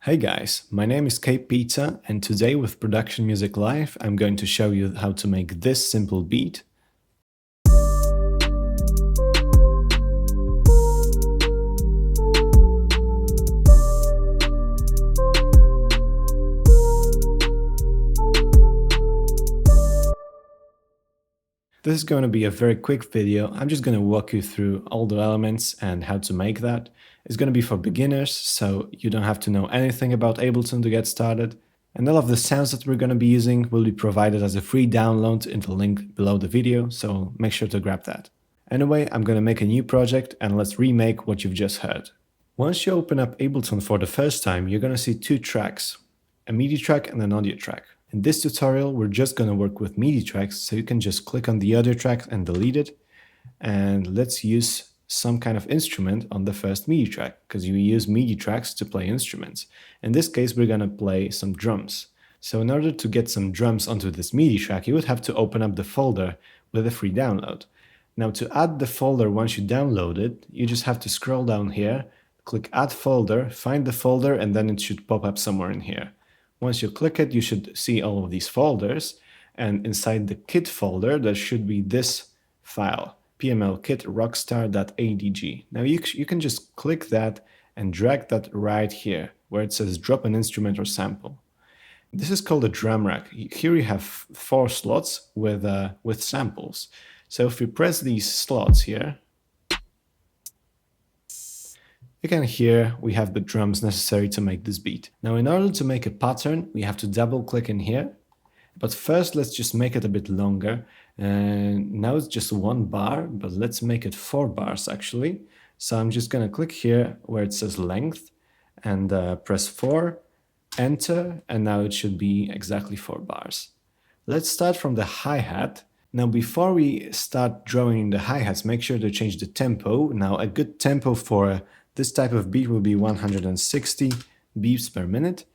Hey guys, my name is Cape Pizza, and today with Production Music Live I'm going to show you how to make this simple beat. This is going to be a very quick video. I'm just going to walk you through all the elements and how to make that. It's going to be for beginners, so you don't have to know anything about Ableton to get started. And all of the sounds that we're going to be using will be provided as a free download in the link below the video, so make sure to grab that. Anyway, I'm going to make a new project and let's remake what you've just heard. Once you open up Ableton for the first time, you're going to see two tracks, a MIDI track and an audio track. In this tutorial, we're just going to work with MIDI tracks, so you can just click on the audio track and delete it. And let's use some kind of instrument on the first MIDI track, because you use MIDI tracks to play instruments. In this case, we're going to play some drums. So in order to get some drums onto this MIDI track, you would have to open up the folder with a free download. Now to add the folder once you download it, you just have to scroll down here, click Add Folder, find the folder, and then it should pop up somewhere in here. Once you click it, you should see all of these folders, and inside the kit folder there should be this file, pmlkit rockstar.adg. Now you can just click that and drag that right here, where it says drop an instrument or sample. This is called a drum rack. Here you have 4 slots with samples. So if we press these slots here, you can hear we have the drums necessary to make this beat. Now in order to make a pattern, we have to double click in here. But first let's just make it a bit longer. And now it's just 1 bar, but let's make it 4 bars actually. So I'm just gonna click here where it says length and press 4, enter, and now it should be exactly 4 bars. Let's start from the hi-hat. Now before we start drawing the hi-hats, make sure to change the tempo. Now a good tempo for this type of beat will be 160 beats per minute.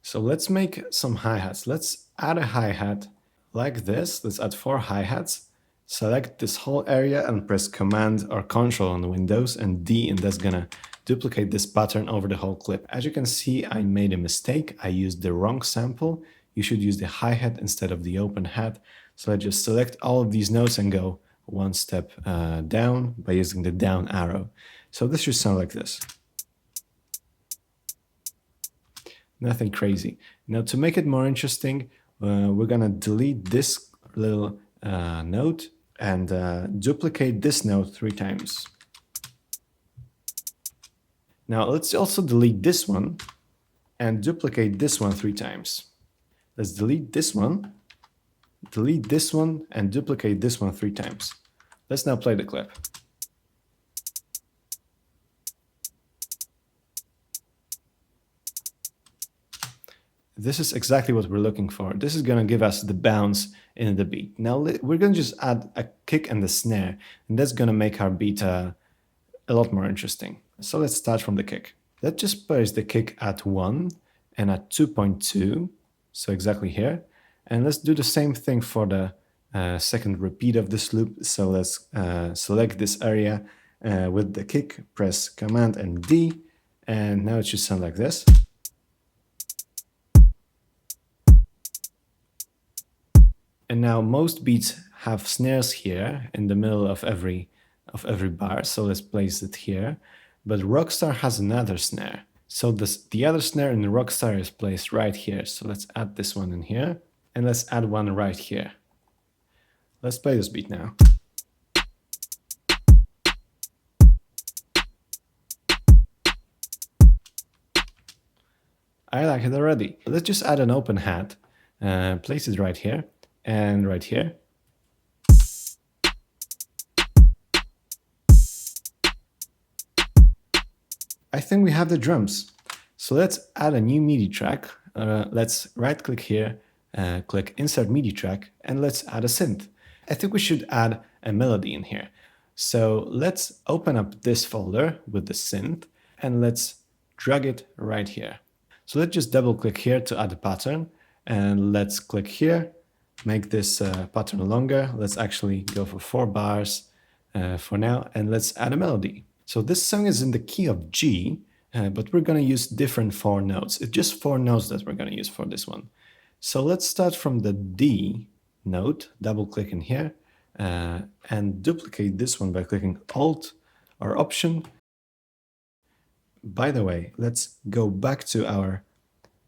So let's make some hi-hats. Let's add a hi-hat like this. Let's add 4 hi-hats. Select this whole area and press Command or Control on the Windows and D, and that's gonna duplicate this pattern over the whole clip. As you can see, I made a mistake. I used the wrong sample. You should use the hi-hat instead of the open hat. So I just select all of these notes and go 1 step down by using the down arrow. So this should sound like this. Nothing crazy. Now to make it more interesting, we're gonna delete this little note and duplicate this note 3 times. Now let's also delete this one and duplicate this one 3 times. Let's delete this one, and duplicate this one 3 times. Let's now play the clip. This is exactly what we're looking for. This is going to give us the bounce in the beat. Now we're going to just add a kick and a snare, and that's going to make our beat a lot more interesting. So let's start from the kick. Let's just place the kick at 1 and at 2.2, so exactly here. And let's do the same thing for the second repeat of this loop. So let's select this area with the kick, press Command and D, and now it should sound like this. And now most beats have snares here in the middle of every bar, so let's place it here. But Rockstar has another snare. So the other snare in the Rockstar is placed right here. So let's add this one in here, and let's add one right here. Let's play this beat now. I like it already. Let's just add an open hat, place it right here. And right here. I think we have the drums. So let's add a new MIDI track. Let's right click here, click Insert MIDI track, and let's add a synth. I think we should add a melody in here. So let's open up this folder with the synth and let's drag it right here. So let's just double click here to add a pattern, and let's click here. Make this pattern longer. Let's actually go for 4 bars for now, and let's add a melody. So this song is in the key of G, but we're going to use different 4 notes. It's just 4 notes that we're going to use for this one. So let's start from the D note, double click in here, and duplicate this one by clicking Alt or Option. By the way, let's go back to our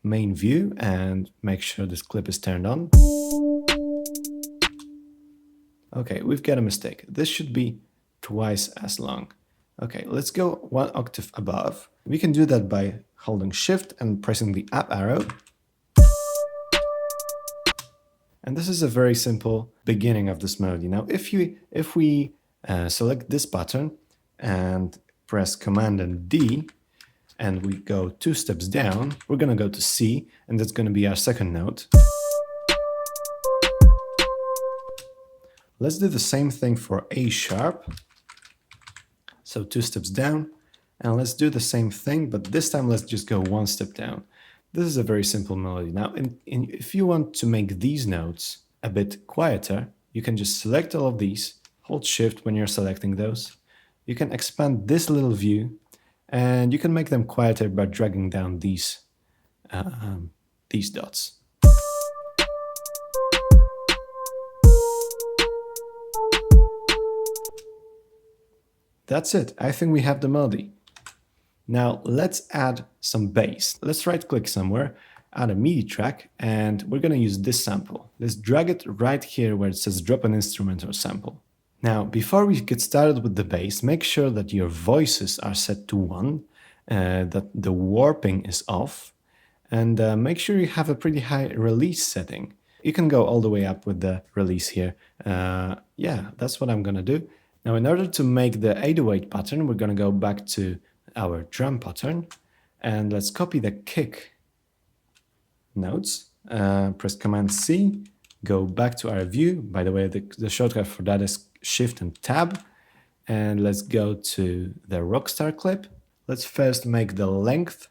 main view and make sure this clip is turned on. Okay, we've got a mistake. This should be twice as long. Okay, let's go 1 octave above. We can do that by holding Shift and pressing the up arrow. And this is a very simple beginning of this melody. Now, if we select this button and press Command and D, and we go 2 steps down, we're going to go to C, and that's going to be our second note. Let's do the same thing for A sharp. So 2 steps down, and let's do the same thing, but this time let's just go 1 step down. This is a very simple melody. Now, if you want to make these notes a bit quieter, you can just select all of these, hold Shift when you're selecting those. You can expand this little view, and you can make them quieter by dragging down these dots. That's it. I think we have the melody. Now let's add some bass. Let's right click somewhere, add a MIDI track, and we're going to use this sample. Let's drag it right here where it says drop an instrument or sample. Now, before we get started with the bass, make sure that your voices are set to 1, that the warping is off, and make sure you have a pretty high release setting. You can go all the way up with the release here. Yeah, that's what I'm going to do. Now, in order to make the 808 pattern, we're going to go back to our drum pattern, and let's copy the kick notes, press Command C, go back to our view. By the way, the shortcut for that is Shift and Tab, and let's go to the Rockstar clip. Let's first make the length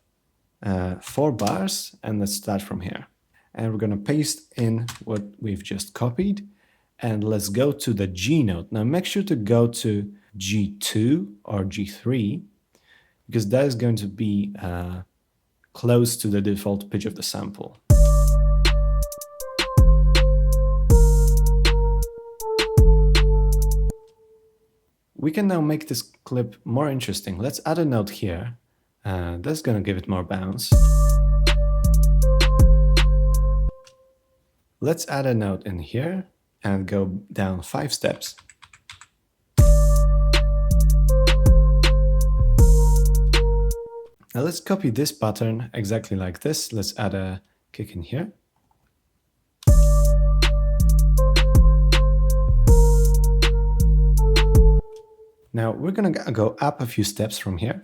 4 bars, and let's start from here. And we're going to paste in what we've just copied, and let's go to the G note. Now make sure to go to G2 or G3, because that is going to be close to the default pitch of the sample. We can now make this clip more interesting. Let's add a note here. That's going to give it more bounce. Let's add a note in here and go down 5 steps. Now let's copy this pattern exactly like this. Let's add a kick in here. Now we're going to go up a few steps from here.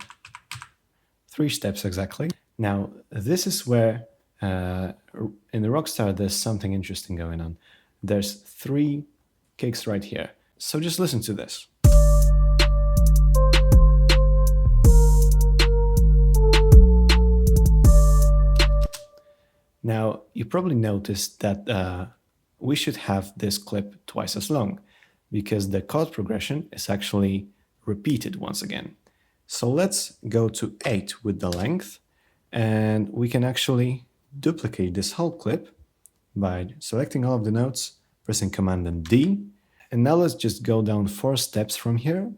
3 steps exactly. Now this is where in the Rockstar there's something interesting going on. There's 3 kicks right here. So just listen to this. Now, you probably noticed that we should have this clip twice as long, because the chord progression is actually repeated once again. So let's go to 8 with the length, and we can actually duplicate this whole clip by selecting all of the notes, pressing Command and D. And now let's just go down 4 steps from here,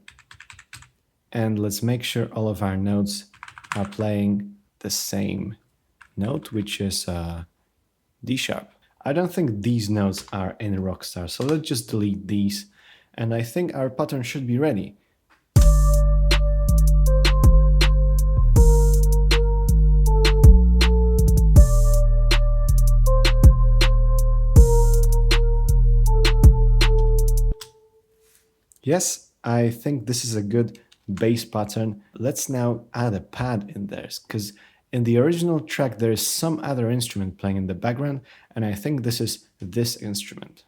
and let's make sure all of our notes are playing the same note, which is D sharp. I don't think these notes are in Rockstar, so let's just delete these, and I think our pattern should be ready. Yes, I think this is a good bass pattern. Let's now add a pad in there, because in the original track, there is some other instrument playing in the background, and I think this is this instrument.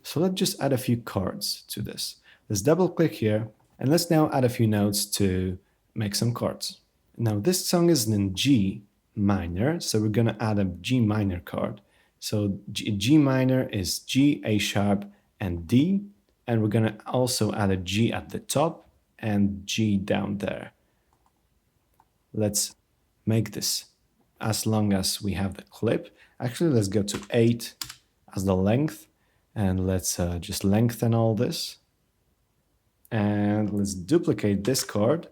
So let's just add a few chords to this. Let's double click here, and let's now add a few notes to make some chords. Now this song is in G minor, so we're gonna add a G minor chord. So G minor is G, A sharp, and D, and we're gonna also add a G at the top and G down there. let's make this as long as we have the clip. Actually, let's go to 8 as the length, and let's just lengthen all this. And let's duplicate this chord.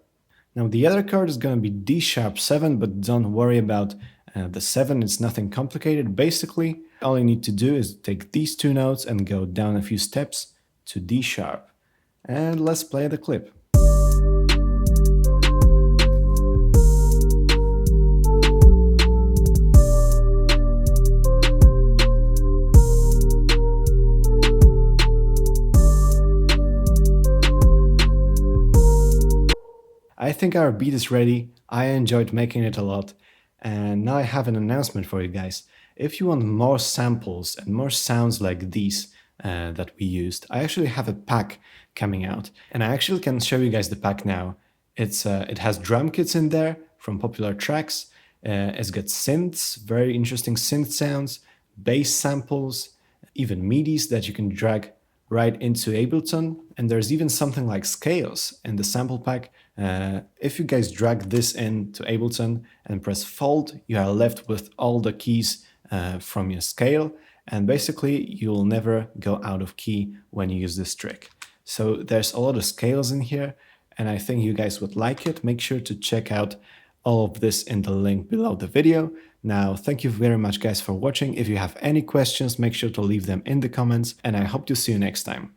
Now the other chord is going to be D sharp 7, but don't worry about the 7, it's nothing complicated. Basically, all you need to do is take these two notes and go down a few steps to D sharp. And let's play the clip. I think our beat is ready. I enjoyed making it a lot. And now I have an announcement for you guys. If you want more samples and more sounds like these that we used, I actually have a pack coming out. And I actually can show you guys the pack now. It has drum kits in there from popular tracks. It's got synths, very interesting synth sounds, bass samples, even MIDIs that you can drag right into Ableton. And there's even something like scales in the sample pack. If you guys drag this into Ableton and press Fold, you are left with all the keys from your scale. And basically, you'll never go out of key when you use this trick. So there's a lot of scales in here, and I think you guys would like it. Make sure to check out all of this in the link below the video. Now, thank you very much guys for watching. If you have any questions, make sure to leave them in the comments, and I hope to see you next time.